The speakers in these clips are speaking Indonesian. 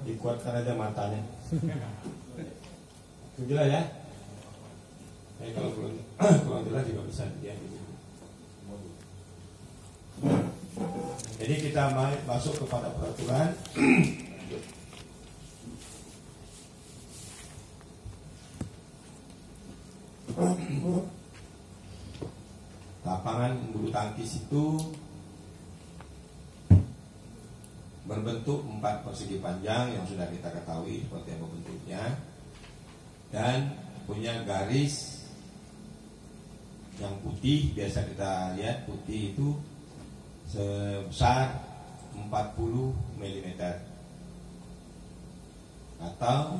dikuatkan aja matanya. Jelas ya? Kalau belum jelas juga bisa dilihat di sini. Jadi kita masuk kepada peraturan. Lapangan bulu tangkis itu berbentuk 4 persegi panjang yang sudah kita ketahui seperti apa bentuknya, dan punya garis yang putih. Biasa kita lihat putih itu sebesar 40 mm atau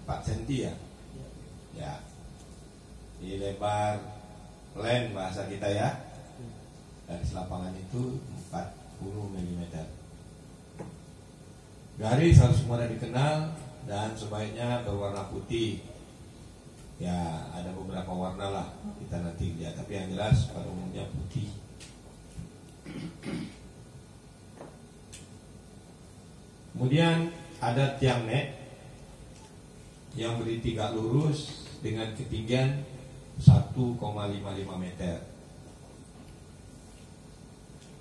4 cm ya. Ya. Di lebar len bahasa kita ya. Garis lapangan itu 40 mm. Garis harus mudah dikenal dan sebaiknya berwarna putih. Ya, ada beberapa warna lah kita nanti lihat, tapi yang jelas pada umumnya putih. Kemudian ada tiang net yang bertiga lurus dengan ketinggian 1,55 meter.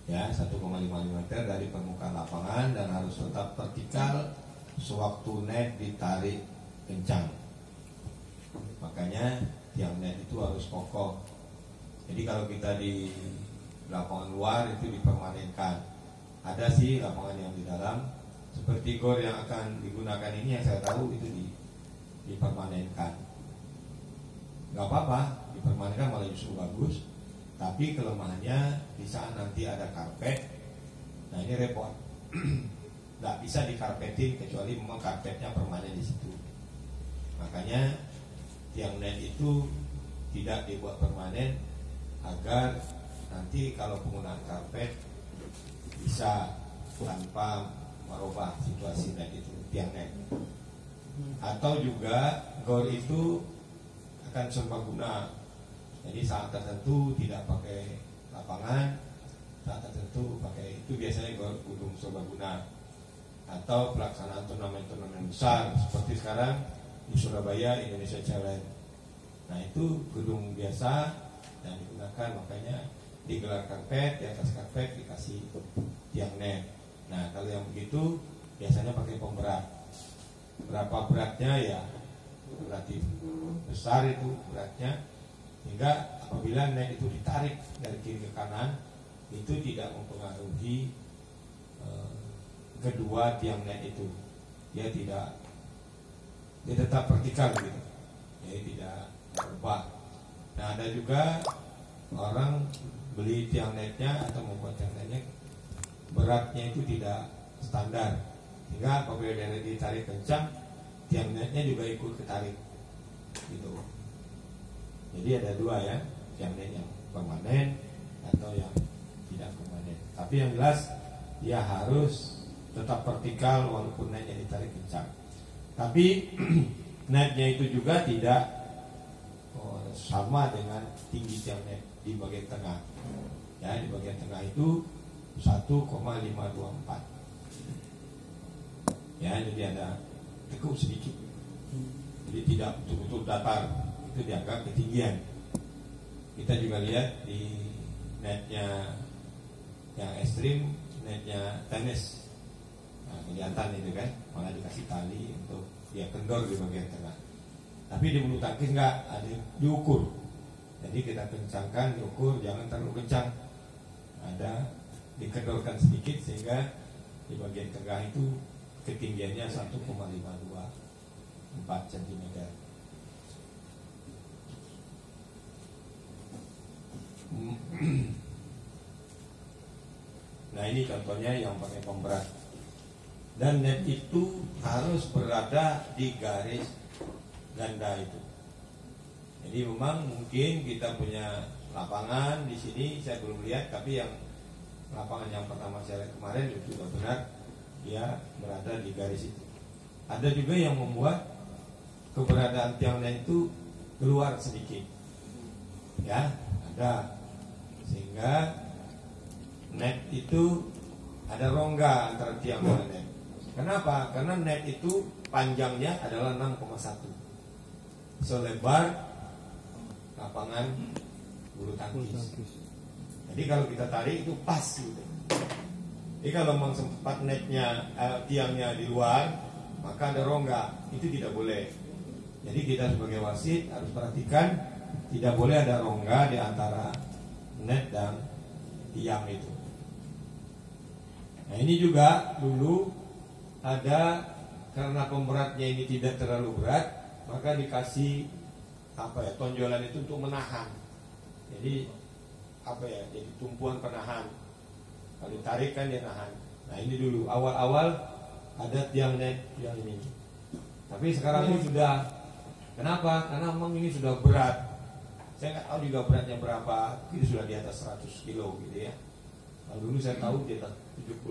Ya, 1,55 meter dari permukaan lapangan dan harus tetap vertikal sewaktu net ditarik kencang. Makanya tiang net itu harus kokoh. Jadi kalau kita di lapangan luar itu dipermanenkan. Ada sih lapangan yang di dalam seperti gor yang akan digunakan ini yang saya tahu itu dipermanenkan. Gak apa-apa, dipermanenkan malah justru bagus. Tapi kelemahannya di saat nanti ada karpet, nah ini repot. Nggak bisa dikarpetin kecuali memang karpetnya permanen di situ. Makanya tiang net itu tidak dibuat permanen agar nanti kalau penggunaan karpet bisa tanpa merubah situasi net itu, tiang net. Atau juga gor itu akan serbaguna. Jadi saat tertentu tidak pakai lapangan, saat tertentu pakai itu biasanya gedung serbaguna. Atau pelaksanaan turnamen-turnamen besar seperti sekarang di Surabaya Indonesia Challenge. Nah itu gedung biasa yang digunakan, makanya digelar karpet, di atas karpet dikasih tiang net. Nah kalau yang begitu biasanya pakai pemberat. Berapa beratnya ya relatif besar itu beratnya, sehingga apabila net itu ditarik dari kiri ke kanan itu tidak mempengaruhi kedua tiang net itu. Dia tetap vertikal gitu, jadi tidak berubah. Nah ada juga orang beli tiang netnya atau membuat tiang netnya beratnya itu tidak standar, sehingga apabila dia ditarik kencang tiang netnya juga ikut ketarik gitu. Jadi ada dua ya, tiang net yang permanen atau yang tidak permanen. Tapi yang jelas dia harus tetap vertikal walaupun netnya ditarik kencang. Tapi netnya itu juga tidak sama dengan tinggi tiang net di bagian tengah. Ya, di bagian tengah itu 1,524. Ya, jadi ada tekuk sedikit. Jadi tidak betul-betul datar. Itu dianggap ketinggian. Kita juga lihat di netnya yang ekstrim, netnya tenis. Nah, kelihatan itu kan, malah dikasih tali untuk dia kendor di bagian tengah. Tapi di bulu tangkis enggak, ada diukur. Jadi kita kencangkan, diukur, jangan terlalu kencang. Ada dikendorkan sedikit sehingga di bagian tengah itu ketinggiannya 1,524 cm. Nah ini contohnya yang pakai pemberat. Dan net itu harus berada di garis ganda itu. Jadi memang mungkin kita punya lapangan di sini, saya belum lihat, tapi yang lapangan yang pertama saya lihat kemarin itu sudah benar dia berada di garis itu. Ada juga yang membuat keberadaan tiang net itu keluar sedikit, ya ada, sehingga net itu ada rongga antara tiang dan net. Kenapa? Karena net itu panjangnya adalah 6,1, selebar lapangan bulu tangkis. Jadi kalau kita tarik itu pas gitu. Jadi kalau memang sempat netnya tiangnya di luar, maka ada rongga, itu tidak boleh. Jadi kita sebagai wasit harus perhatikan tidak boleh ada rongga di antara net dan tiang itu. Nah ini juga dulu ada, karena pemberatnya ini tidak terlalu berat, maka dikasih tonjolan itu untuk menahan. Jadi jadi tumpuan penahan. Kalau ditarik kan dia nahan. Nah ini dulu awal-awal ada tiang net yang ini. Tapi sekarang ini sudah, kenapa? Karena memang ini sudah berat. Saya nggak tahu juga beratnya berapa. Ini sudah di atas 100 kilo gitu ya. Kalau dulu saya tahu di atas 75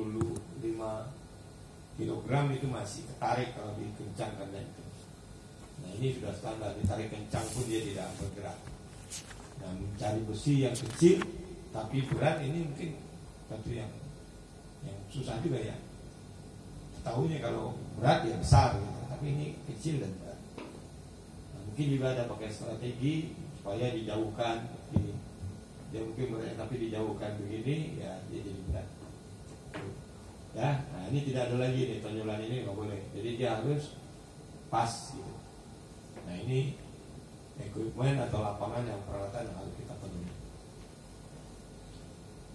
kilogram itu masih ketarik kalau dikencangkan itu. Nah ini sudah standar, ditarik kencang pun dia tidak bergerak. Nah mencari besi yang kecil tapi berat ini mungkin satu yang susah juga ya. Tahunya kalau berat ya besar gitu, tapi ini kecil dan berat. Nah, mungkin juga ada pakai strategi supaya dijauhkan, dia mungkin berat tapi dijauhkan begini ya dia jadi berat. Ya, nah ini tidak ada lagi nih tonjolan ini nggak boleh. Jadi dia harus pas gitu. Nah ini equipment atau lapangan yang peralatan yang harus kita penuhi.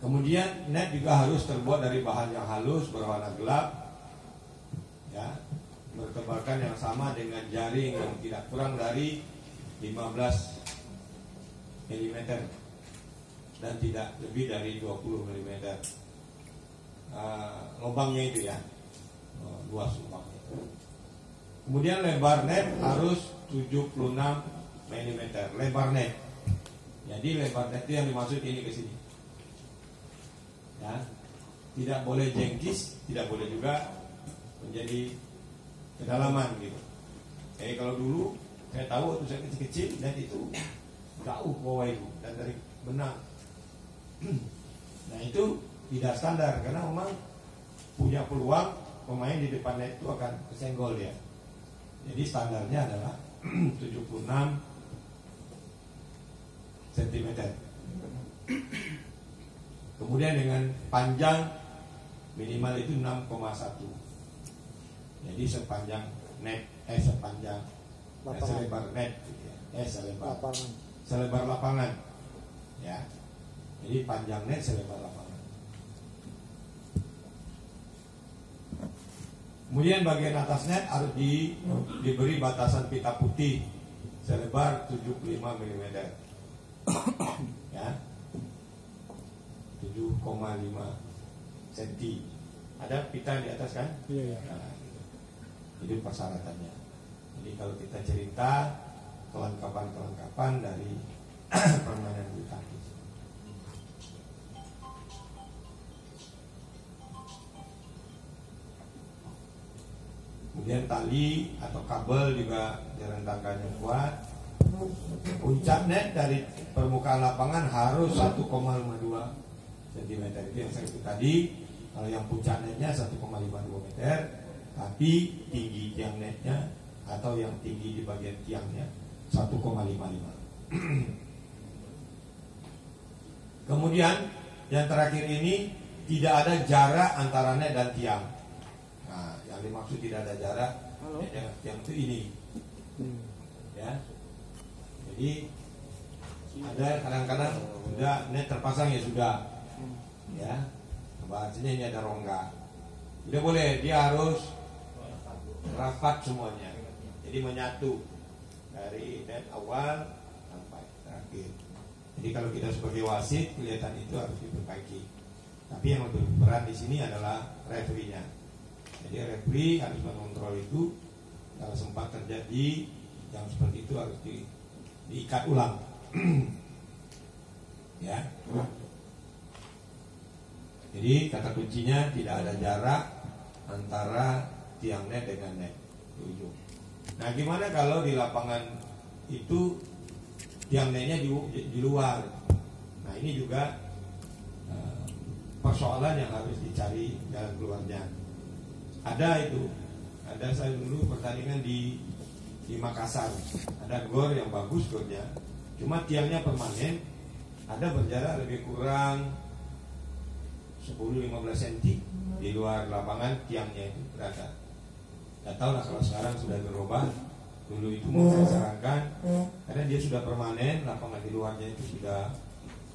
Kemudian net juga harus terbuat dari bahan yang halus berwarna gelap, ya, bertebalkan yang sama dengan jaring yang tidak kurang dari 15 mm dan tidak lebih dari 20 mm. Lubangnya itu ya, luas lubangnya. Kemudian lebar net harus 76 mm lebar net. Jadi lebar net itu yang dimaksud ini ke sini. Ya, tidak boleh jengkis, tidak boleh juga menjadi kedalaman gitu. Jadi kalau dulu saya tahu waktu saya kecil-kecil net itu jauh bawah itu dan dari benang. Nah itu tidak standar karena memang punya peluang pemain di depan net itu akan kesenggol ya. Jadi standarnya adalah 76 cm. Kemudian dengan panjang minimal itu 6,1. Jadi sepanjang net, sepanjang selebar net gitu ya. Selebar lapangan. Ya. Jadi panjang net selebar lapangan. Kemudian bagian atas net harus diberi batasan pita putih selebar 75 mm. Ya. 7,5 cm. Ada pita di atas kan? Iya. Nah, itu persyaratannya. Jadi kalau kita cerita kelengkapan dari permainan bulu tangkis. Kemudian tali atau kabel juga direntangkannya kuat. Puncak net dari permukaan lapangan harus 1,52 cm. Itu yang saya sebut tadi. Kalau yang puncak netnya 1,52 meter, tapi tinggi tiang netnya atau yang tinggi di bagian tiangnya 1,55. Kemudian yang terakhir ini tidak ada jarak antara net dan tiang. Nah, yang dimaksud tidak ada jarak net dengan tiang itu ini. Ya. Jadi ada kadang-kadang sudah net terpasang ya sudah. Ya. Bahasanya ini ada rongga. Tidak boleh, dia harus rapat semuanya. Jadi menyatu dari net awal sampai terakhir. Jadi kalau kita sebagai wasit kelihatan itu harus diperbaiki. Tapi yang lebih berat di sini adalah referee-nya. Jadi referee harus mengontrol itu. Kalau sempat terjadi yang seperti itu harus diikat ulang. Ya. Jadi kata kuncinya tidak ada jarak antara tiang net dengan net di ujung. Nah gimana kalau di lapangan itu tiang netnya di luar? Nah ini juga persoalan yang harus dicari jalan keluarnya. Ada itu, ada saya dulu pertandingan di Makassar, ada gor yang bagus gornya, cuma tiangnya permanen, ada berjarak lebih kurang 10-15 cm di luar lapangan tiangnya itu berada. Tidak tahu lah kalau sekarang sudah berubah. Dulu itu mau saya sarankan, karena dia sudah permanen, lapangan di luarnya itu sudah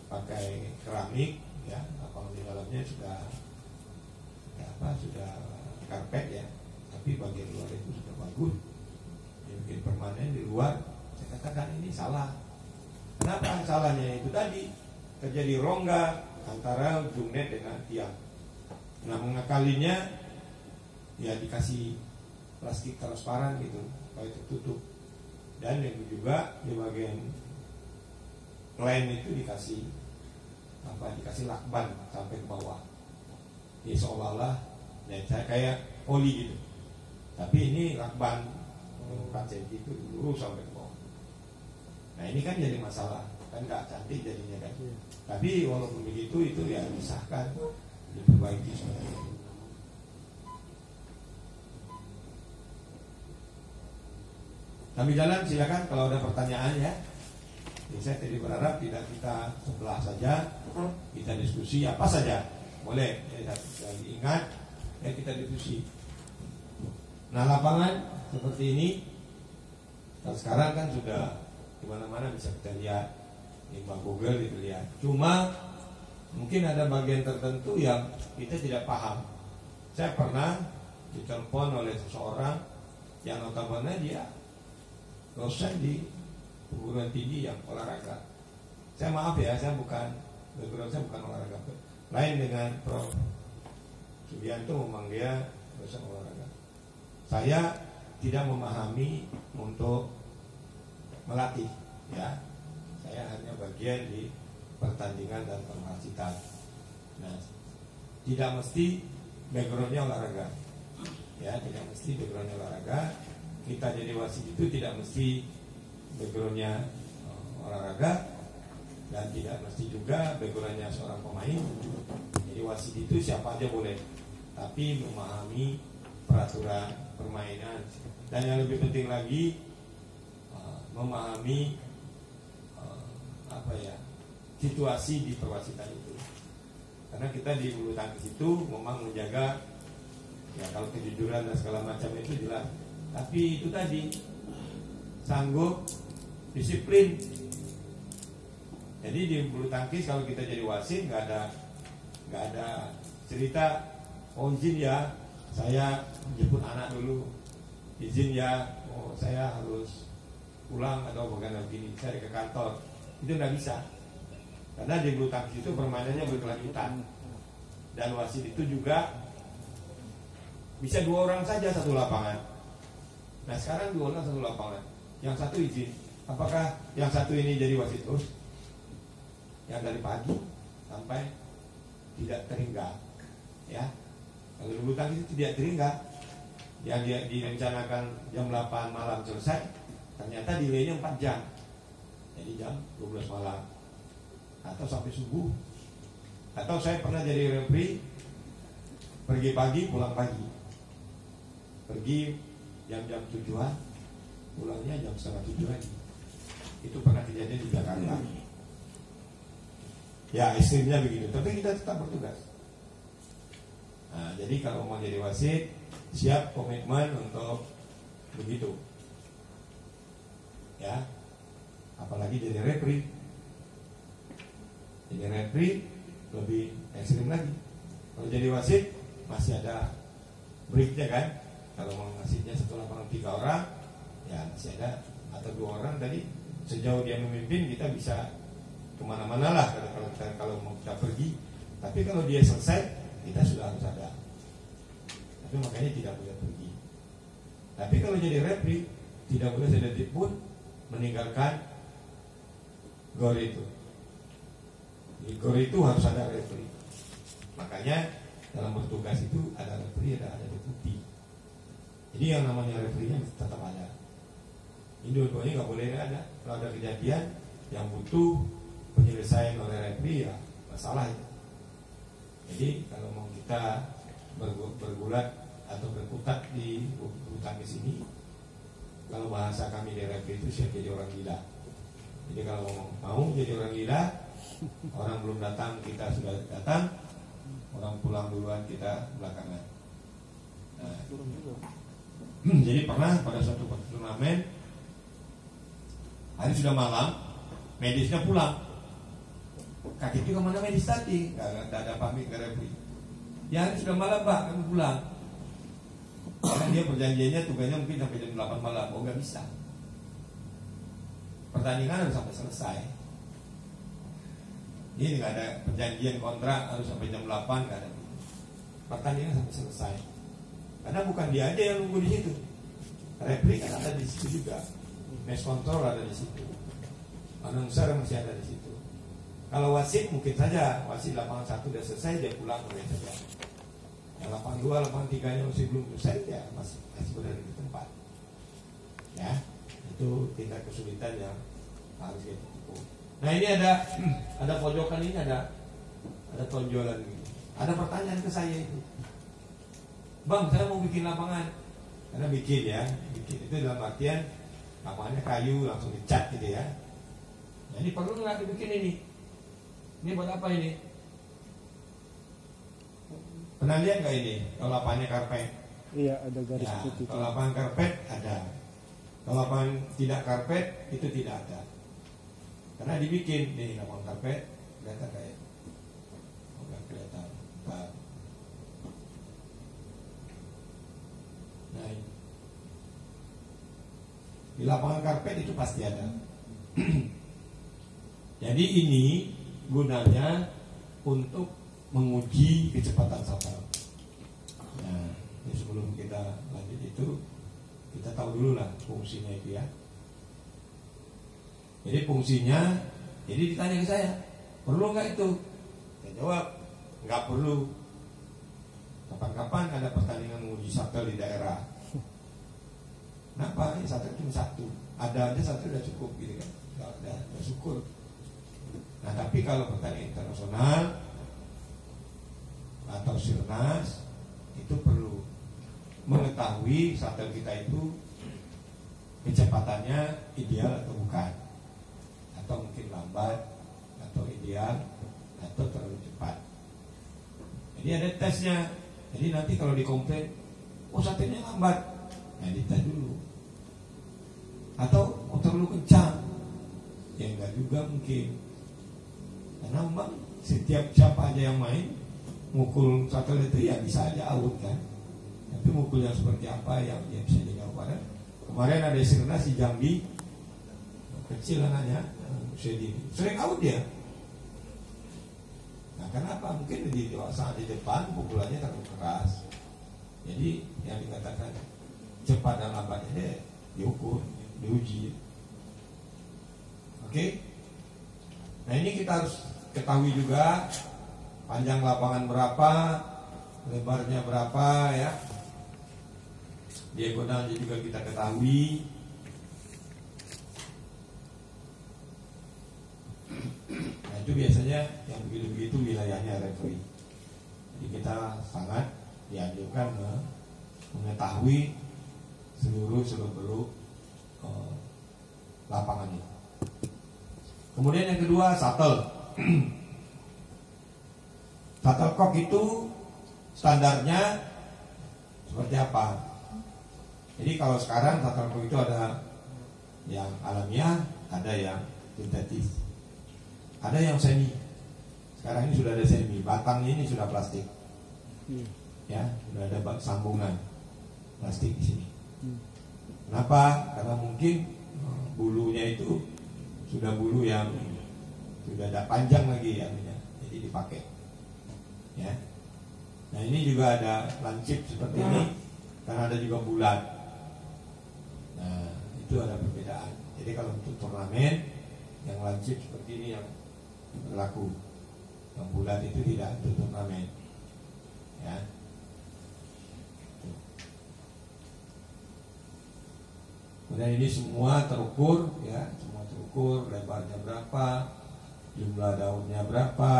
pakai keramik, ya, lapangan di dalamnya sudah karpet ya, tapi bagian luar itu sudah bagus. Dia bikin permanen di luar. Saya katakan ini salah. Kenapa salahnya? Itu tadi terjadi rongga antara ujung net dengan tiang. Nah, mengakalinya ya dikasih plastik transparan gitu supaya tertutup, dan yang juga di bagian lain itu dikasih lakban sampai ke bawah. Ini seolah-olah kayak oli gitu, tapi ini lakban 4 cm itu lurus sampai ke bawah. Nah ini kan jadi masalah, kan nggak cantik jadinya kan. Tapi walaupun begitu itu ya disahkan, diperbaiki seperti itu. Kami jalan, silakan kalau ada pertanyaan ya. Jadi saya tadi berharap tidak kita sebelah saja, kita diskusi apa saja boleh. Saya ingat ya kita diskusi. Nah lapangan seperti ini, dan sekarang kan sudah di mana-mana bisa kita lihat, di Google kita lihat. Cuma mungkin ada bagian tertentu yang kita tidak paham. Saya pernah ditelepon oleh seseorang yang notabene dia dosen di perguruan tinggi yang olahraga. Saya maaf ya, background saya bukan olahraga. Lain dengan Prof. Subianto, memang dia dosen olahraga. Saya tidak memahami untuk melatih, ya. Saya hanya bagian di pertandingan dan perwasitan. Nah, tidak mesti backgroundnya olahraga, ya, tidak mesti backgroundnya olahraga. Kita jadi wasit itu tidak mesti backgroundnya olahraga, dan tidak mesti juga backgroundnya seorang pemain. Jadi wasit itu siapa aja boleh, tapi memahami peraturan permainan, dan yang lebih penting lagi memahami situasi di perwasitan itu. Karena kita di bulu tangkis itu memang menjaga, ya kalau kejujuran dan segala macam itu jelas. Tapi itu tadi sanggup, disiplin. Jadi di bulu tangkis kalau kita jadi wasit nggak ada cerita, oh izin ya saya jemput anak dulu, izin ya oh saya harus pulang atau bagaimana begini, saya ke kantor. Itu nggak bisa. Karena di bulu tangkis itu permainannya berkelanjutan, dan wasit itu juga bisa 2 orang saja satu lapangan. Nah sekarang 2 orang satu lapangan, yang satu izin. Apakah yang satu ini jadi wasit terus? Yang dari pagi sampai tidak terhingga, ya. Kalau di bulu tangkis itu tidak terhingga, yang dia direncanakan jam 8 malam selesai, ternyata delaynya 4 jam, jadi jam 12 malam atau sampai subuh. Atau saya pernah jadi referee, pergi pagi pulang pagi, pergi jam-jam 7-an, pulangnya jam setengah 7 lagi. Itu pernah kejadian di Jakarta. Ya ekstrimnya begitu, tapi kita tetap bertugas. Nah, jadi kalau mau jadi wasit, siap komitmen untuk begitu, ya. Apalagi jadi referee. Jadi referee lebih ekstrim lagi. Kalau jadi wasit masih ada breaknya kan. Kalau mau ngasihnya satu lapangan 3 orang, ya masih ada, atau 2 orang tadi. Sejauh dia memimpin kita bisa kemana-mana lah kalau mau kita pergi. Tapi kalau dia selesai kita sudah harus ada. Tapi makanya tidak boleh pergi. Tapi kalau jadi referee tidak boleh sedetik pun meninggalkan gor itu. Di gor itu harus ada referee. Makanya dalam bertugas itu ada referee, ada deputi. Jadi yang namanya referee-nya tetap ada. Ini dua-duanya nggak boleh ada. Kalau ada kejadian yang butuh penyelesaian oleh referee, ya masalah itu. Jadi kalau mau kita bergulat atau datang ke sini, kalau bahasa kami di referee itu siap jadi orang gila. Jadi kalau mau jadi orang gila, orang belum datang kita sudah datang, orang pulang duluan kita belakangan. Nah, jadi pernah pada suatu turnamen, hari sudah malam, medisnya pulang. Kaki itu kemana medis tadi? Gak ada pamit ke referee. Ya hari sudah malam Pak, kami pulang. Karena dia perjanjiannya tugasnya mungkin sampai jam 8 malam. Oh gak bisa. Pertandingan harus sampai selesai. Ini gak ada perjanjian kontrak harus sampai jam 8, gak ada. Pertandingan sampai selesai. Karena bukan dia aja yang nunggu di situ. Referee kan ada di situ juga. Match control ada di situ. Announcer masih ada di situ. Kalau wasit mungkin saja wasit lapangan 1 sudah selesai dia pulang ke saja. Yang lapangan 2, lapangan 3 nya masih belum selesai ya masih berada di tempat. Ya, itu tingkat kesulitan yang harus kita tempuh. Nah ini ada pojokan ini ada tonjolan ini. Ada pertanyaan ke saya itu. Bang, saya mau bikin lapangan. Karena bikin itu dalam artian lapangannya kayu langsung dicat gitu ya. Nah, ini perlu nggak dibikin ini? Ini buat apa ini? Pernah lihat nggak ini? Kalau lapangannya karpet? Iya, ada garis ya, putih. Kalau lapangan karpet ada. Kalau lapangan tidak karpet itu tidak ada. Karena dibikin nih lapangan karpet, kelihatan kayak nggak kelihatan. Nah, di lapangan karpet itu pasti ada. Jadi ini gunanya untuk menguji kecepatan shuttle. Nah, sebelum kita lanjut itu, kita tahu dulu lah fungsinya itu ya. Jadi fungsinya, jadi ditanya ke saya, perlu nggak itu? Saya jawab, nggak perlu. Kapan-kapan ada pertandingan menguji shuttle di daerah. Kenapa? Ini shuttle cuma satu. Ada aja shuttle udah cukup gitu kan. Udah syukur. Nah tapi kalau pertandingan internasional atau sirnas itu perlu mengetahui shuttle kita itu kecepatannya ideal atau bukan, atau mungkin lambat, atau ideal, atau terlalu cepat. Jadi ada tesnya. Jadi nanti kalau dikomplain, oh shuttle-nya lambat, nah dites dulu. Atau terlalu kencang, ya enggak juga mungkin. Karena memang setiap siapa aja yang main mukul shuttle itu ya bisa aja out kan. Tapi mukul yang seperti apa yang dia bisa jadi out. Kemarin ada sirnas di Jambi, kecil anaknya, sering out dia. Nah kenapa? Mungkin di saat di depan pukulannya terlalu keras. Jadi yang dikatakan cepat dan lambatnya dia diukur, diuji. Oke? Nah ini kita harus ketahui juga panjang lapangan berapa, lebarnya berapa ya. Diagonalnya juga kita ketahui. Nah itu biasanya yang begitu-begitu wilayahnya referee. Jadi kita sangat dianjurkan mengetahui seluruh lapangan itu. Kemudian yang kedua shuttle. Shuttlecock itu standarnya seperti apa? Jadi kalau sekarang shuttlecock itu ada yang alamiah, ada yang sintetis, ada yang semi. Sekarang ini sudah ada semi, batangnya ini sudah plastik. Ya, sudah ada sambungan plastik di sini. Kenapa? Karena mungkin bulunya itu sudah bulu yang sudah ada panjang lagi ya, jadi dipakai. Ya. Nah ini juga ada lancip seperti ini, karena ada juga bulat. Nah itu ada perbedaan. Jadi kalau untuk turnamen yang lancip seperti ini yang berlaku, yang bulat itu tidak untuk turnamen. Ya. Kemudian ini semua terukur, ya, semua terukur, lebarnya berapa, jumlah daunnya berapa,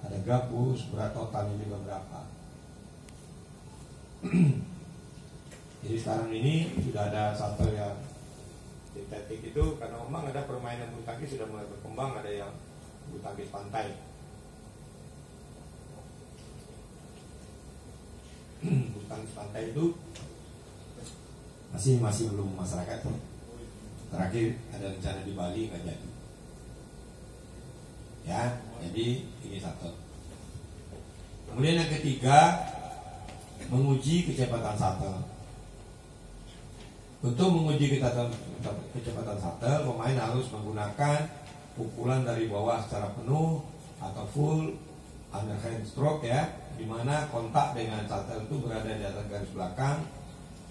ada gabus, berat totalnya juga berapa. Jadi sekarang ini sudah ada shuttle yang sintetik itu, karena memang ada permainan bulu tangkis sudah mulai berkembang, ada yang bulu tangkis pantai. Bulu tangkis pantai itu masih belum masyarakat. Terakhir ada rencana di Bali nggak jadi. Ya, jadi ini satu. Kemudian yang ketiga, menguji kecepatan shuttle. Untuk menguji kecepatan shuttle, pemain harus menggunakan pukulan dari bawah secara penuh atau full underhand stroke ya, di mana kontak dengan shuttle itu berada di atas garis belakang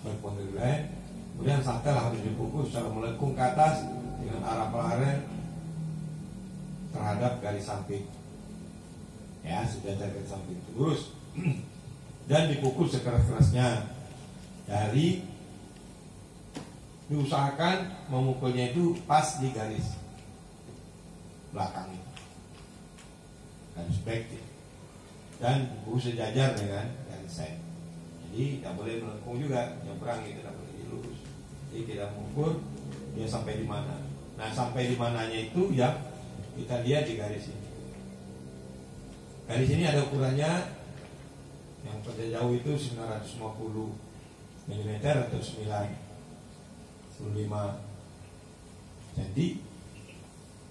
berponderian. Kemudian shuttle harus dipukul secara melengkung ke atas dengan arah pelarian terhadap garis samping. Ya, sudah dari garis samping itu lurus dan dipukul sekeras-kerasnya. Diusahakan memukulnya itu pas di garis belakang itu, garis back ya. Dan dipukul sejajar dengan garis side. Jadi tidak boleh melengkung juga, nyebrang itu tidak boleh lurus. Jadi kita mengukur dia sampai di mana. Nah, sampai di mananya itu yang kita lihat di garis ini. Garis ini ada ukurannya, yang pada jauh itu 950 mm atau 95 cm.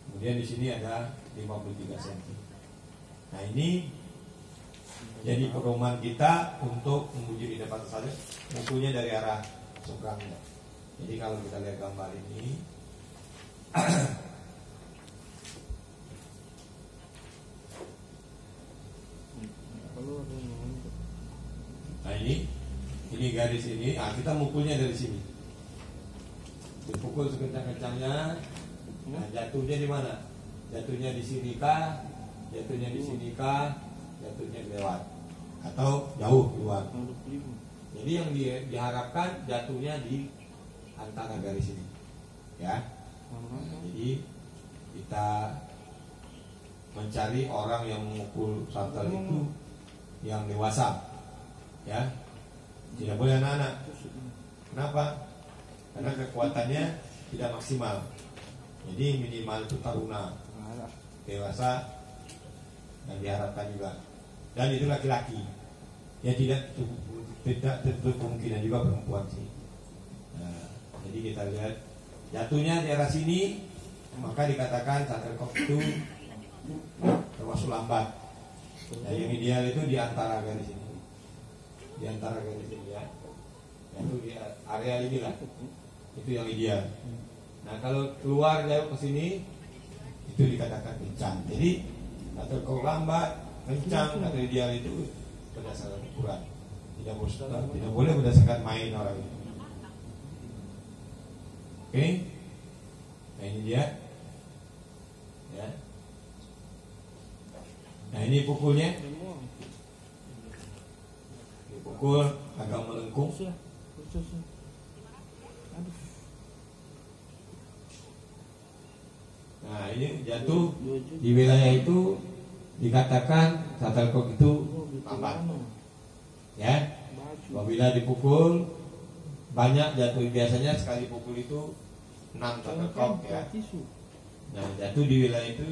Kemudian di sini ada 53 cm. Nah, ini jadi pedoman kita untuk menguji di depan saja, musuhnya dari arah seberangnya. Jadi kalau kita lihat gambar ini, nah ini garis ini, kita mukulnya dari sini, dipukul sekencang-kencangnya. Nah, jatuhnya di mana? Jatuhnya di sini kah? Jatuhnya di sini kah? Jatuhnya lewat atau jauh keluar. Jadi yang diharapkan jatuhnya di antara garis ini, ya. Nah, jadi kita mencari orang yang memukul shuttle itu yang dewasa, ya. Tidak boleh anak-anak. Kenapa? Karena kekuatannya tidak maksimal. Jadi minimal itu taruna, dewasa, dan diharapkan juga. Dan itu laki-laki. Ya tidak tertutup kemungkinan juga perempuan sih. Nah, jadi kita lihat jatuhnya di arah sini, maka dikatakan shuttlecock itu termasuk lambat. Nah, yang ideal itu di antara garis ini, di antara garis ini ya, yaitu di area ini lah, itu yang ideal. Nah, kalau keluar jauh ke sini, itu dikatakan kencang. Jadi shuttlecock lambat, kencang atau ideal itu berdasarkan ukuran. Tidak boleh berdasarkan main orang itu. Oke, nah ini dia, ya. Nah, ini pukulnya, dipukul agak melengkung. Nah, ini jatuh di wilayah itu dikatakan shuttlecock itu lambat. Ya, apabila dipukul banyak jatuh, biasanya sekali pukul itu 6 shuttlecock ya. Nah, jatuh di wilayah itu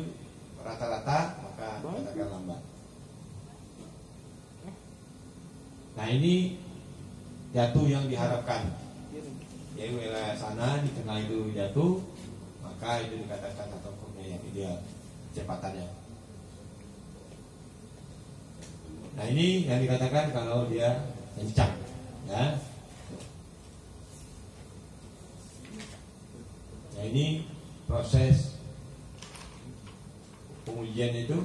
rata-rata maka katakan lambat. Nah, ini jatuh yang diharapkan. Jadi wilayah sana dikenal itu jatuh, maka itu dikatakan shuttlecocknya yang ideal kecepatannya. Nah, ini yang dikatakan kalau dia kencang, ya. Nah, ini proses pengujian itu.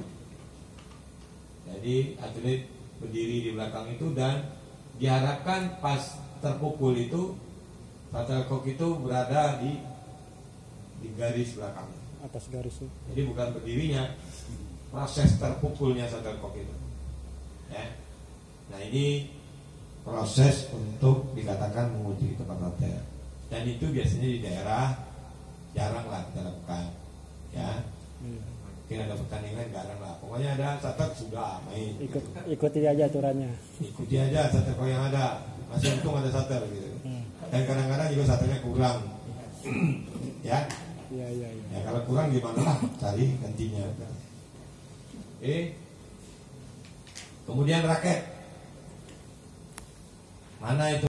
Jadi atlet berdiri di belakang itu dan diharapkan pas terpukul itu shuttlecock itu berada di garis belakang, atas garis. Jadi bukan berdirinya, proses terpukulnya shuttlecock itu. Ya. Nah, ini proses untuk dikatakan menguji kecepatan shuttle. Dan itu biasanya di daerah jarang lah kita lakukan, ya. Mungkin ada pertandingan jarang lah. Pokoknya ada shuttle sudah main. Ikuti aja aturannya. Ikuti aja shuttle yang ada. masih untung ada shutter gitu. Dan kadang-kadang juga shutternya kurang. Ya. Ya kalau kurang gimana lah, cari gantinya. Kemudian raket. Mana itu?